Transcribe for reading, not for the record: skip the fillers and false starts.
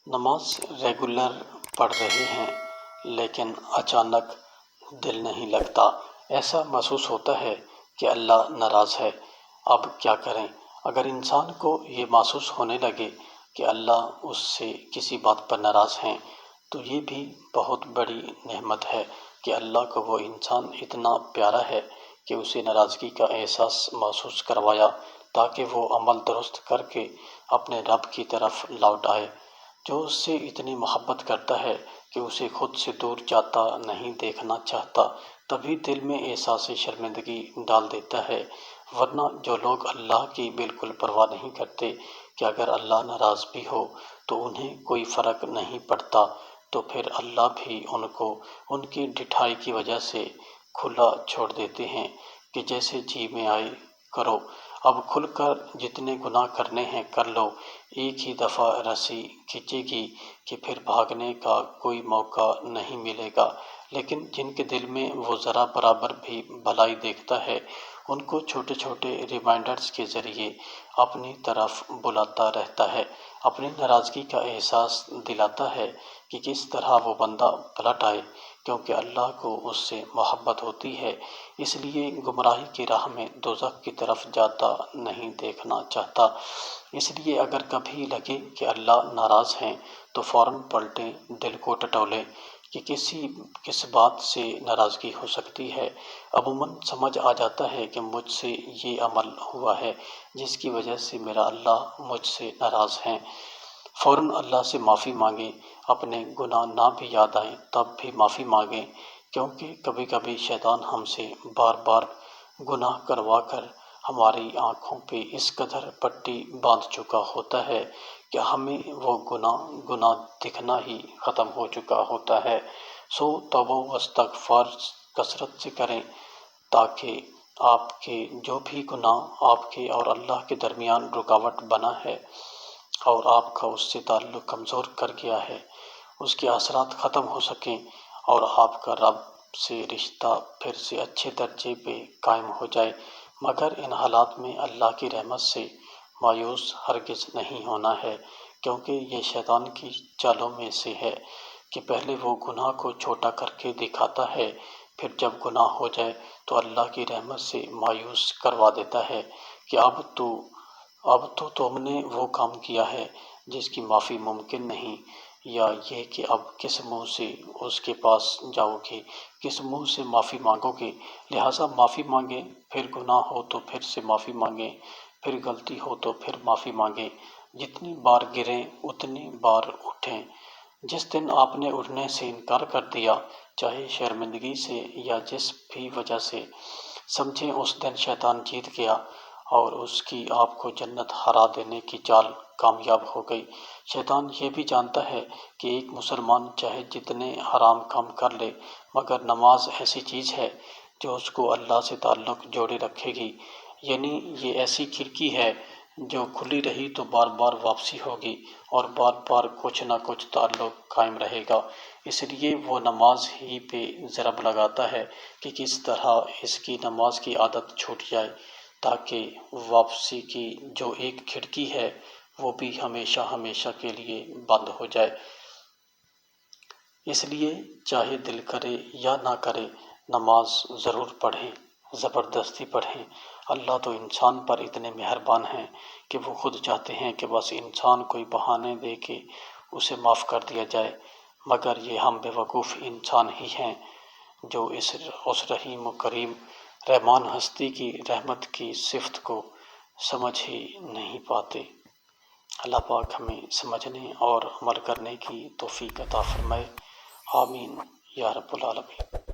نماز ریگولر پڑھ رہے ہیں لیکن اچانک دل نہیں لگتا، ایسا محسوس ہوتا ہے کہ اللہ ناراض ہے۔ اب کیا کریں؟ اگر انسان کو یہ محسوس ہونے لگے کہ اللہ اس سے کسی بات پر ناراض ہیں تو یہ بھی بہت بڑی نعمت ہے کہ اللہ کو وہ انسان اتنا پیارا ہے کہ اسے ناراضگی کا احساس محسوس کروایا تاکہ وہ عمل درست کر کے اپنے رب کی طرف لوٹ آئے، جو اس سے اتنی محبت کرتا ہے کہ اسے خود سے دور جاتا نہیں دیکھنا چاہتا، تبھی دل میں احساس شرمندگی ڈال دیتا ہے۔ ورنہ جو لوگ اللہ کی بالکل پرواہ نہیں کرتے کہ اگر اللہ ناراض بھی ہو تو انہیں کوئی فرق نہیں پڑتا، تو پھر اللہ بھی ان کو ان کی ڈھٹائی کی وجہ سے کھلا چھوڑ دیتے ہیں کہ جیسے جی میں آئے کرو، اب کھل کر جتنے گناہ کرنے ہیں کر لو۔ ایک ہی دفعہ رسی کھینچے گی کہ پھر بھاگنے کا کوئی موقع نہیں ملے گا۔ لیکن جن کے دل میں وہ ذرا برابر بھی بھلائی دیکھتا ہے، ان کو چھوٹے چھوٹے ریمائنڈرز کے ذریعے اپنی طرف بلاتا رہتا ہے، اپنی ناراضگی کا احساس دلاتا ہے کہ کس طرح وہ بندہ پلٹ آئے، کیونکہ اللہ کو اس سے محبت ہوتی ہے، اس لیے گمراہی کی راہ میں دوزخ کی طرف جاتا نہیں دیکھنا چاہتا۔ اس لیے اگر کبھی لگے کہ اللہ ناراض ہیں تو فوراً پلٹیں، دل کو ٹٹولیں کہ کس بات سے ناراضگی ہو سکتی ہے۔ عموماً سمجھ آ جاتا ہے کہ مجھ سے یہ عمل ہوا ہے جس کی وجہ سے میرا اللہ مجھ سے ناراض ہیں۔ فوراً اللہ سے معافی مانگیں، اپنے گناہ نہ بھی یاد آئیں تب بھی معافی مانگیں، کیونکہ کبھی کبھی شیطان ہم سے بار بار گناہ کروا کر ہماری آنکھوں پہ اس قدر پٹی باندھ چکا ہوتا ہے کہ ہمیں وہ گناہ دکھنا ہی ختم ہو چکا ہوتا ہے۔ سو توبہ و استغفار کثرت سے کریں تاکہ آپ کے جو بھی گناہ آپ کے اور اللہ کے درمیان رکاوٹ بنا ہے اور آپ کا اس سے تعلق کمزور کر گیا ہے، اس کے اثرات ختم ہو سکیں اور آپ کا رب سے رشتہ پھر سے اچھے درجے پہ قائم ہو جائے۔ مگر ان حالات میں اللہ کی رحمت سے مایوس ہرگز نہیں ہونا ہے، کیونکہ یہ شیطان کی چالوں میں سے ہے کہ پہلے وہ گناہ کو چھوٹا کر کے دکھاتا ہے، پھر جب گناہ ہو جائے تو اللہ کی رحمت سے مایوس کروا دیتا ہے کہ اب تو تم نے وہ کام کیا ہے جس کی معافی ممکن نہیں، یا یہ کہ اب کس منہ سے اس کے پاس جاؤ گے، کس منہ سے معافی مانگو گے۔ لہٰذا معافی مانگیں، پھر گناہ ہو تو پھر سے معافی مانگیں، پھر غلطی ہو تو پھر معافی مانگیں، جتنی بار گریں اتنی بار اٹھیں۔ جس دن آپ نے اٹھنے سے انکار کر دیا، چاہے شرمندگی سے یا جس بھی وجہ سے، سمجھیں اس دن شیطان جیت گیا اور اس کی آپ کو جنت ہرا دینے کی چال کامیاب ہو گئی۔ شیطان یہ بھی جانتا ہے کہ ایک مسلمان چاہے جتنے حرام کام کر لے، مگر نماز ایسی چیز ہے جو اس کو اللہ سے تعلق جوڑے رکھے گی، یعنی یہ ایسی کھڑکی ہے جو کھلی رہی تو بار بار واپسی ہوگی اور بار بار کچھ نہ کچھ تعلق قائم رہے گا۔ اس لیے وہ نماز ہی پہ ضرب لگاتا ہے کہ کس طرح اس کی نماز کی عادت چھوٹ جائے، تاکہ واپسی کی جو ایک کھڑکی ہے وہ بھی ہمیشہ ہمیشہ کے لیے بند ہو جائے۔ اس لیے چاہے دل کرے یا نہ کرے، نماز ضرور پڑھیں، زبردستی پڑھیں۔ اللہ تو انسان پر اتنے مہربان ہیں کہ وہ خود چاہتے ہیں کہ بس انسان کوئی بہانے دے کے اسے معاف کر دیا جائے، مگر یہ ہم بیوقوف انسان ہی ہیں جو اس رحیم و کریم رحمان ہستی کی رحمت کی صفت کو سمجھ ہی نہیں پاتے۔ اللہ پاک ہمیں سمجھنے اور عمل کرنے کی توفیق عطا فرمائے، آمین یا رب العالمین۔